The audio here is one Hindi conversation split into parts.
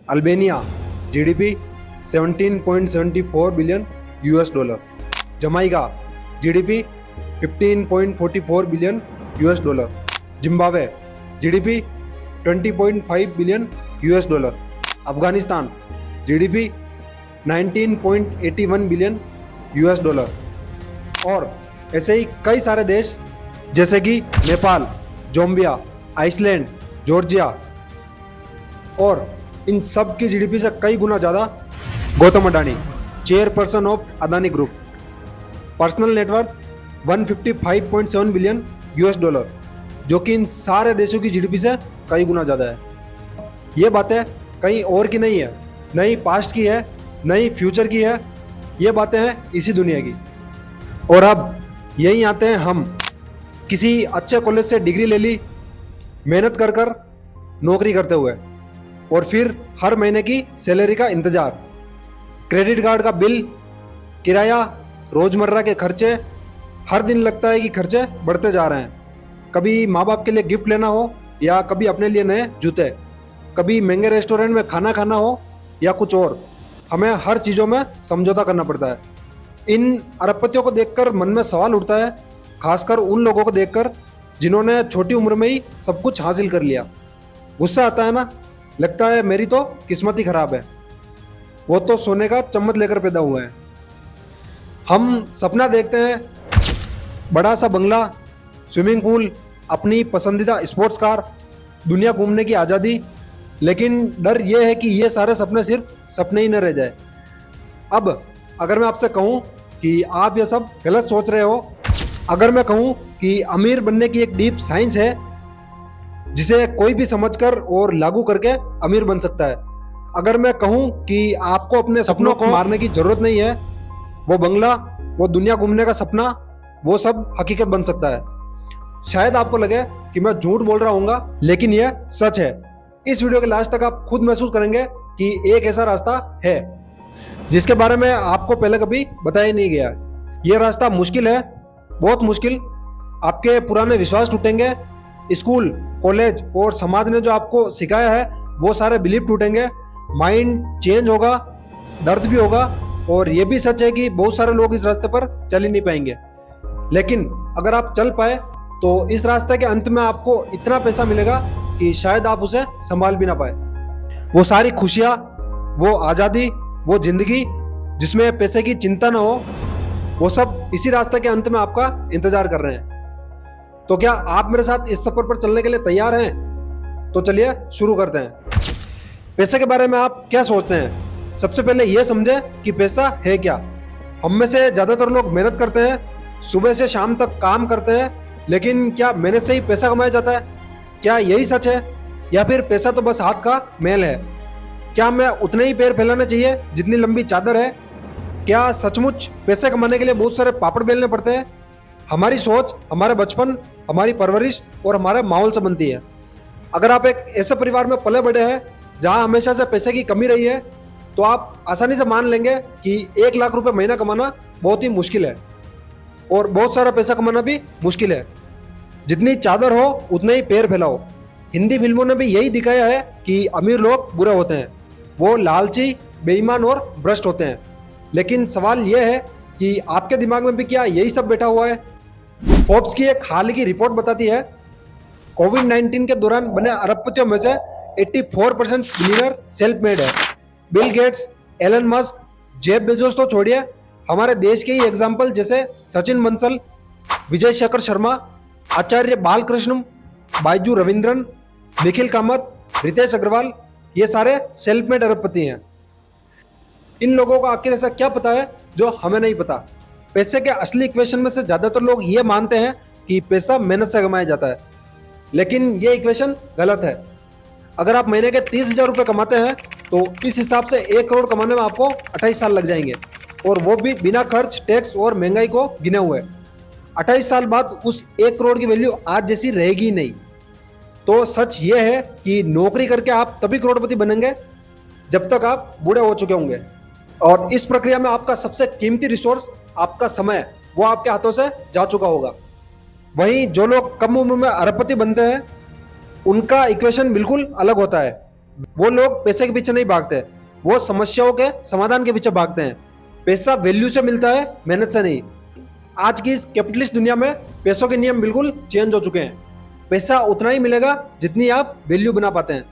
Albania GDP 17.74 billion US dollar, Jamaica GDP 15.44 billion US dollar, Zimbabwe GDP 20.5 billion US dollar, Afghanistan GDP 19.81 billion US dollar, और ऐसे ही कई सारे देश जैसे कि नेपाल, जोम्बिया, आइसलैंड, जॉर्जिया, और इन सब की जीडीपी से कई गुना ज़्यादा Gautam Adani, chairperson of Adani group, personal net worth 155.7 billion US dollar, जो कि इन सारे देशों की जीडीपी से कई गुना ज़्यादा है। ये बातें कहीं और की नहीं है, नहीं पास्ट की है, नहीं फ्यूचर की है, ये बातें हैं इसी दुनिया की। और अब यहीं आते हैं हम, किसी अच्छे कॉलेज से डिग्री ले ली, मेहनत कर कर नौकरी करते हुए, और फिर हर महीने की सैलरी का इंतज़ार, क्रेडिट कार्ड का बिल, किराया, रोज़मर्रा के खर्चे, हर दिन लगता है कि खर्चे बढ़ते जा रहे हैं। कभी माँ बाप के लिए गिफ्ट लेना हो या कभी अपने लिए नए जूते, कभी महंगे रेस्टोरेंट में खाना खाना हो या कुछ और, हमें हर चीज़ों में समझौता करना पड़ता है। इन अरबपतियों को देखकर मन में सवाल उठता है, खासकर उन लोगों को देखकर जिन्होंने छोटी उम्र में ही सब कुछ हासिल कर लिया। गुस्सा आता है ना, लगता है मेरी तो किस्मत ही खराब है, वो तो सोने का चम्मच लेकर पैदा हुए हैं। हम सपना देखते हैं बड़ा सा बंगला, स्विमिंग पूल, अपनी पसंदीदा स्पोर्ट्स कार, दुनिया घूमने की आज़ादी, लेकिन डर यह है कि ये सारे सपने सिर्फ सपने ही न रह जाए। अब अगर मैं आपसे कहूँ कि आप ये सब गलत सोच रहे हो, अगर मैं कहूँ कि अमीर बनने की एक डीप साइंस है जिसे कोई भी समझकर और लागू करके अमीर बन सकता है, अगर मैं कहूँ कि आपको अपने सपनों को मारने की जरूरत नहीं है, वो बंगला, वो दुनिया घूमने का सपना, वो सब हकीकत बन सकता है। शायद आपको लगे कि मैं झूठ बोल रहा हूँगा, लेकिन यह सच है। इस वीडियो के लास्ट तक आप खुद महसूस करेंगे कि एक ऐसा रास्ता है जिसके बारे में आपको पहले कभी बताया नहीं गया। यह रास्ता मुश्किल है, बहुत मुश्किल। आपके पुराने विश्वास टूटेंगे, स्कूल, कॉलेज और समाज ने जो आपको सिखाया है वो सारे बिलीफ टूटेंगे, माइंड चेंज होगा, दर्द भी होगा, और ये भी सच है कि बहुत सारे लोग इस रास्ते पर चल ही नहीं पाएंगे। लेकिन अगर आप चल पाए तो इस रास्ते के अंत में आपको इतना पैसा मिलेगा कि शायद आप उसे संभाल भी ना पाए। वो सारी खुशियाँ, वो आज़ादी, वो जिंदगी जिसमें पैसे की चिंता ना हो, वो सब इसी रास्ते के अंत में आपका इंतजार कर रहे हैं। तो क्या आप मेरे साथ इस सफर पर चलने के लिए तैयार हैं? तो चलिए शुरू करते हैं। पैसे के बारे में आप क्या सोचते हैं? सबसे पहले ये समझें कि पैसा है क्या। हम में से ज़्यादातर लोग मेहनत करते हैं, सुबह से शाम तक काम करते हैं, लेकिन क्या मेहनत से ही पैसा कमाया जाता है? क्या यही सच है, या फिर पैसा तो बस हाथ का मैल है? क्या हमें उतने ही पैर फैलाने चाहिए जितनी लंबी चादर है? क्या सचमुच पैसे कमाने के लिए बहुत सारे पापड़ बेलने पड़ते हैं? हमारी सोच हमारे बचपन, हमारी परवरिश और हमारे माहौल से बनती है। अगर आप एक ऐसे परिवार में पले बढ़े हैं जहां हमेशा से पैसे की कमी रही है, तो आप आसानी से मान लेंगे कि 1 लाख रुपए महीना कमाना बहुत ही मुश्किल है, और बहुत सारा पैसा कमाना भी मुश्किल है। जितनी चादर हो उतने ही पैर फैलाओ। हिंदी फिल्मों ने भी यही दिखाया है कि अमीर लोग बुरे होते हैं, वो लालची, बेईमान और भ्रष्ट होते हैं। लेकिन सवाल यह है कि आपके दिमाग में भी क्या यही सब बैठा हुआ है? फोर्ब्स की एक हाल की रिपोर्ट बताती है कोविड-19 के दौरान बने अरबपतियों में से 84% बिलियनर सेल्फ मेड है। Bill Gates, Elon Musk, Jeff Bezos तो छोड़िए, हमारे देश के ही एग्जाम्पल जैसे सचिन बंसल, विजय शेखर शर्मा, आचार्य बालकृष्ण, बाइजू रविंद्रन, निखिल कामत, रितेश अग्रवाल, ये सारे सेल्फ मेड अरबपति हैं। इन लोगों को आखिर ऐसा क्या पता है जो हमें नहीं पता? पैसे के असली इक्वेशन में से ज़्यादातर लोग ये मानते हैं कि पैसा मेहनत से कमाया जाता है, लेकिन ये इक्वेशन गलत है। अगर आप महीने के 30,000 रुपये कमाते हैं तो इस हिसाब से 1 करोड़ कमाने में आपको 28 साल लग जाएंगे, और वो भी बिना खर्च, टैक्स और महंगाई को गिने हुए। 28 साल बाद उस 1 करोड़ की वैल्यू आज जैसी रहेगी नहीं। तो सच ये है कि नौकरी करके आप तभी करोड़पति बनेंगे जब तक आप बूढ़े हो चुके होंगे, और इस प्रक्रिया में आपका सबसे कीमती रिसोर्स, आपका समय, वो आपके हाथों से जा चुका होगा। वहीं जो लोग कम उम्र में अरबपति बनते हैं, उनका इक्वेशन बिल्कुल अलग होता है। वो लोग पैसे के पीछे नहीं भागते, वो समस्याओं के समाधान के पीछे भागते हैं। पैसा वैल्यू से मिलता है, मेहनत से नहीं। आज की इस कैपिटलिस्ट दुनिया में पैसों के नियम बिल्कुल चेंज हो चुके हैं। पैसा उतना ही मिलेगा जितनी आप वैल्यू बना पाते हैं,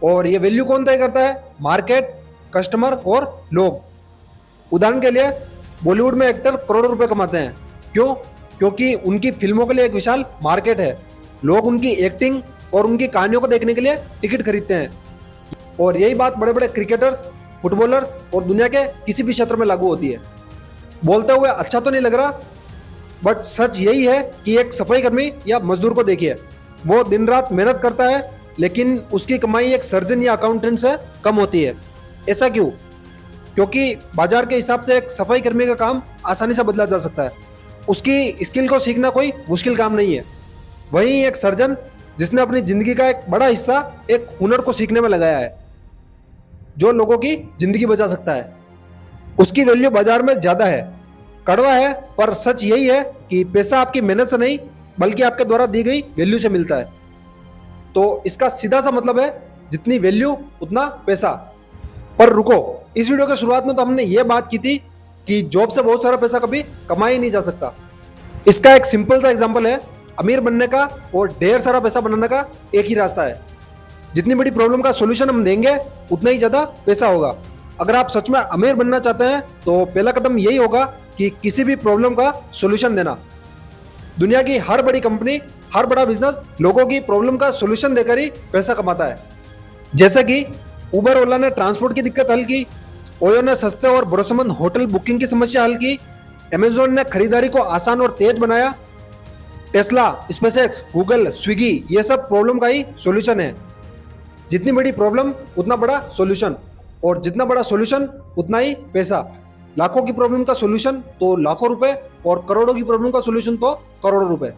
और ये वैल्यू कौन तय करता है? मार्केट, कस्टमर और लोग। उदाहरण के लिए बॉलीवुड में एक्टर करोड़ों रुपए कमाते हैं। क्यों? क्योंकि उनकी फिल्मों के लिए एक विशाल मार्केट है। लोग उनकी एक्टिंग और उनकी कहानियों को देखने के लिए टिकट खरीदते हैं। और यही बात बड़े बड़े क्रिकेटर्स, फुटबॉलर्स और दुनिया के किसी भी क्षेत्र में लागू होती है। बोलते हुए अच्छा तो नहीं लग रहा, बट सच यही है कि एक सफाई कर्मी या मजदूर को देखिए, वो दिन रात मेहनत करता है, लेकिन उसकी कमाई एक सर्जन या अकाउंटेंट से कम होती है। ऐसा क्यों? क्योंकि बाजार के हिसाब से एक सफाई कर्मी का काम आसानी से बदला जा सकता है। उसकी स्किल को सीखना कोई मुश्किल काम नहीं है। वहीं एक सर्जन जिसने अपनी जिंदगी का एक बड़ा हिस्सा एक हुनर को सीखने में लगाया है, जो लोगों की जिंदगी बचा सकता है, उसकी वैल्यू बाजार में ज्यादा है। कड़वा है, पर सच यही है कि पैसा आपकी मेहनत से नहीं, बल्कि आपके द्वारा दी गई वैल्यू से मिलता है। तो इसका सीधा सा मतलब है, जितनी वैल्यू उतना पैसा। पर रुको, इस वीडियो के शुरुआत में तो हमने ये बात की थी कि जॉब से बहुत सारा पैसा कभी कमाया ही नहीं जा सकता। इसका एक सिंपल सा एग्जांपल है, अमीर बनने का और ढेर सारा पैसा बनाने का एक ही रास्ता है। जितनी बड़ी प्रॉब्लम का सॉल्यूशन हम देंगे, उतना ही ज्यादा पैसा होगा। अगर आप सच में अमीर बनना चाहते हैं तो पहला कदम यही होगा कि किसी भी प्रॉब्लम का सॉल्यूशन देना। दुनिया की हर बड़ी कंपनी, हर बड़ा बिजनेस लोगों की प्रॉब्लम का सॉल्यूशन देकर ही पैसा कमाता है। जैसे कि उबर ओला ने ट्रांसपोर्ट की दिक्कत हल की, ओयो ने सस्ते और भरोसेमंद होटल बुकिंग की समस्या हल की, अमेजोन ने खरीदारी को आसान और तेज बनाया, टेस्ला, स्पेसएक्स, गूगल, स्विगी, ये सब प्रॉब्लम का ही सॉल्यूशन है। जितनी बड़ी प्रॉब्लम उतना बड़ा सॉल्यूशन, और जितना बड़ा सॉल्यूशन उतना ही पैसा। लाखों की प्रॉब्लम का सॉल्यूशन तो लाखों रुपए, और करोड़ों की प्रॉब्लम का सॉल्यूशन तो करोड़ों रुपए।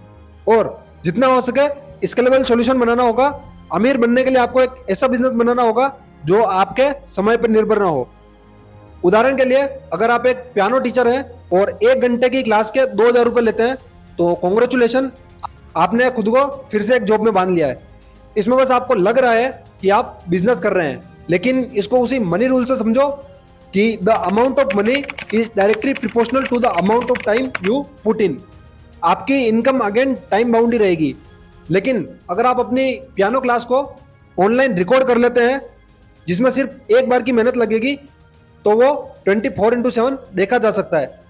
और जितना हो सके स्केलेबल सॉल्यूशन बनाना होगा। अमीर बनने के लिए आपको एक ऐसा बिजनेस बनाना होगा जो आपके समय पर निर्भर ना हो। उदाहरण के लिए, अगर आप एक पियानो टीचर हैं और 1 घंटे की क्लास के 2000 रुपए लेते हैं, तो कॉन्ग्रेचुलेशन, आपने खुद को फिर से एक जॉब में बांध लिया है। इसमें बस आपको लग रहा है कि आप बिजनेस कर रहे हैं, लेकिन इसको उसी मनी रूल से समझो कि the amount of money is directly proportional to the amount of time you put in. आपकी इनकम अगेन टाइम बाउंड ही रहेगी। लेकिन अगर आप अपनी पियानो क्लास को ऑनलाइन रिकॉर्ड कर लेते हैं, जिसमें सिर्फ एक बार की मेहनत लगेगी, तो वो 24/7 देखा जा सकता है,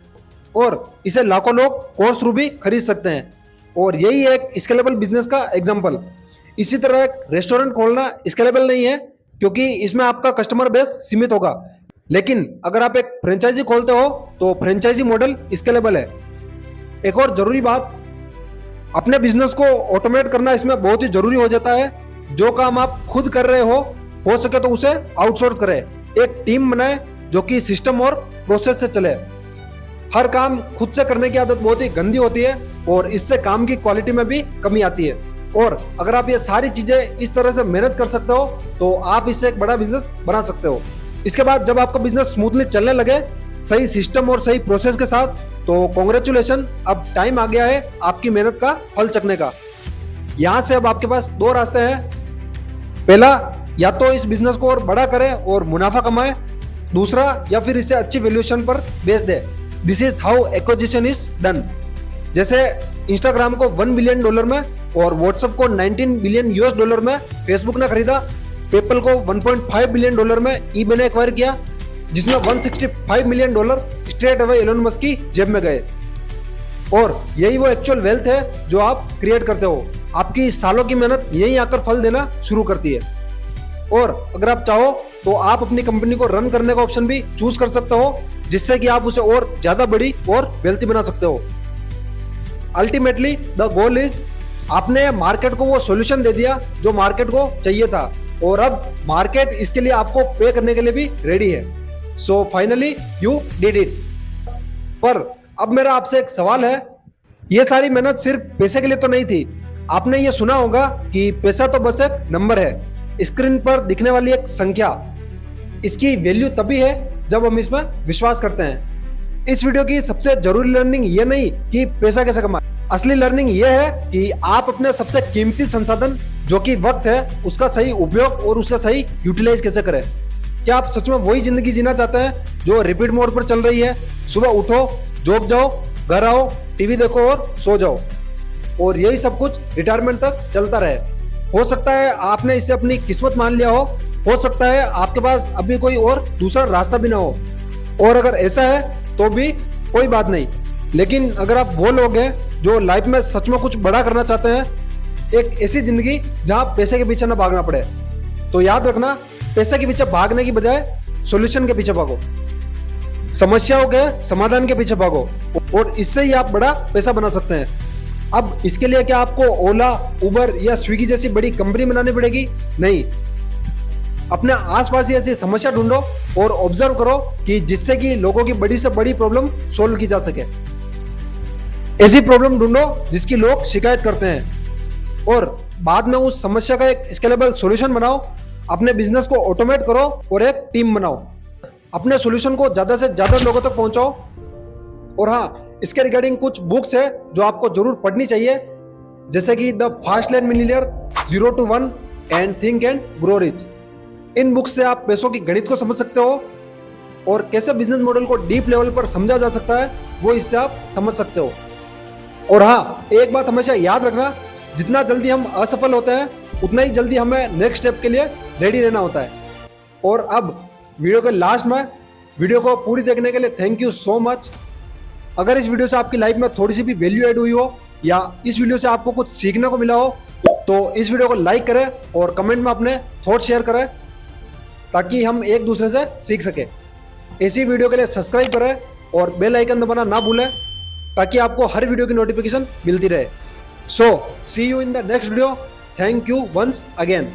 और इसे लाखों लोग कोर्स थ्रू भी खरीद सकते हैं। और यही है एक स्केलेबल बिजनेस का एग्जांपल। इसी तरह एक रेस्टोरेंट खोलना स्केलेबल नहीं है, क्योंकि इसमें आपका कस्टमर बेस सीमित होगा। लेकिन अगर आप एक फ्रेंचाइजी खोलते हो तो फ्रेंचाइजी मॉडल स्केलेबल है। एक और जरूरी बात, अपने बिजनेस को ऑटोमेट करना इसमें बहुत ही जरूरी हो जाता है। जो काम आप खुद कर रहे हो सके तो उसे आउटसोर्स करें। एक टीम बनाए जो कि सिस्टम और प्रोसेस से चले। हर काम खुद से करने की आदत बहुत ही गंदी होती है, और इससे काम की क्वालिटी में भी कमी आती है। और अगर आप ये सारी चीजें इस तरह से मैनेज कर सकते हो, तो आप इससे एक बड़ा बिजनेस बना सकते हो। इसके बाद जब आपका बिजनेस स्मूथली चलने लगे, सही सिस्टम और सही प्रोसेस के साथ, तो कॉन्ग्रेचुलेशन, अब टाइम आ गया है आपकी मेहनत का फल चखने का। यहाँ से अब आपके पास 2 रास्ते हैं। पहला, या तो इस बिजनेस को और बड़ा करें और मुनाफा कमाए। दूसरा, या फिर इसे अच्छी वैल्यूएशन पर बेच दे। This is how acquisition is done. जैसे इंस्टाग्राम को $1 बिलियन में और व्हाट्सएप को $19 बिलियन में फेसबुक ने खरीदा। पेपल को $1.5 बिलियन में ईबे ने एक्वायर किया, जिसमें $165 million straight away Elon Musk की जेब में गए। और यही वो एक्चुअल वेल्थ है जो आप क्रिएट करते हो। आपकी सालों की मेहनत यहीं आकर फल देना शुरू करती है। और अगर आप चाहो तो आप अपनी कंपनी को रन करने का ऑप्शन भी चूज कर सकते हो, जिससे कि आप उसे और ज्यादा बड़ी और वेल्थी बना सकते हो। अल्टीमेटली द गोल इज, आपने मार्केट को वो सॉल्यूशन दे दिया जो मार्केट को चाहिए था, और अब मार्केट इसके लिए आपको पे करने के लिए भी रेडी है। So finally you did it. पर अब मेरा आपसे एक सवाल है, ये सारी मेहनत सिर्फ पैसे के लिए तो नहीं थी। आपने ये सुना होगा कि पैसा तो बस एक नंबर है, स्क्रीन पर दिखने वाली एक संख्या। इसकी वैल्यू तभी है जब हम इसमें विश्वास करते हैं। इस वीडियो की सबसे जरूरी लर्निंग ये नहीं कि पैसा कैसे कमाएं, असली लर्निंग ये है कि आप अपने सबसे कीमती संसाधन जो कि वक्त है उसका सही उपयोग और उसका सही यूटिलाइज कैसे करें। क्या आप सच में वही जिंदगी जीना चाहते हैं जो रिपीट मोड पर चल रही है? सुबह उठो, जॉब जाओ, घर आओ, टीवी देखो और सो जाओ, और यही सब कुछ रिटायरमेंट तक चलता रहे। हो सकता है आपने इसे अपनी किस्मत मान लिया हो सकता है आपके पास अभी कोई और दूसरा रास्ता भी ना हो, और अगर ऐसा है तो भी कोई बात नहीं। लेकिन अगर आप वो लोग हैं जो लाइफ में सच में कुछ बड़ा करना चाहते हैं, एक ऐसी जिंदगी जहां पैसे के पीछे ना भागना पड़े, तो याद रखना, पैसे के पीछे भागने की बजाय सॉल्यूशन के पीछे भागो, समस्याओं के समाधान के पीछे भागो, और इससे ही आप बड़ा पैसा बना सकते हैं। अब इसके लिए क्या आपको ओला, उबर या स्विगी जैसी बड़ी कंपनी बनानी पड़ेगी? नहीं, अपने आसपास ही ऐसी समस्या ढूंढो और ऑब्जर्व करो कि जिससे कि लोगों की बड़ी से बड़ी प्रॉब्लम सोल्व की जा सके। ऐसी प्रॉब्लम ढूंढो जिसकी लोग शिकायत करते हैं, और बाद में उस समस्या का एक स्केलेबल सॉल्यूशन बनाओ। अपने बिजनेस को ऑटोमेट करो और एक टीम बनाओ। अपने सॉल्यूशन को ज्यादा से ज्यादा लोगों तक पहुंचाओ। और हाँ, इसके रिगार्डिंग कुछ बुक्स है जो आपको जरूर पढ़नी चाहिए, जैसे कि the fast lane millionaire, 0 to 1 and think and grow rich. In books से आप पैसों की गणित को समझ सकते हो, और कैसे बिजनेस मॉडल को डीप लेवल पर समझा जा सकता है वो इससे आप समझ सकते हो। और हाँ, एक बात हमेशा याद रखना, जितना जल्दी हम असफल होते हैं उतना ही जल्दी हमें नेक्स्ट स्टेप के लिए रेडी रहना होता है। और अब वीडियो के लास्ट में, वीडियो को पूरी देखने के लिए थैंक यू सो मच। अगर इस वीडियो से आपकी लाइफ में थोड़ी सी भी वैल्यू ऐड हुई हो, या इस वीडियो से आपको कुछ सीखने को मिला हो, तो इस वीडियो को लाइक करें और कमेंट में अपने थॉट शेयर करें, ताकि हम एक दूसरे से सीख सके। ऐसी वीडियो के लिए सब्सक्राइब करें और बेल आइकन दबाना ना भूलें, ताकि आपको हर वीडियो की नोटिफिकेशन मिलती रहे। So see you in the next video. Thank you once again.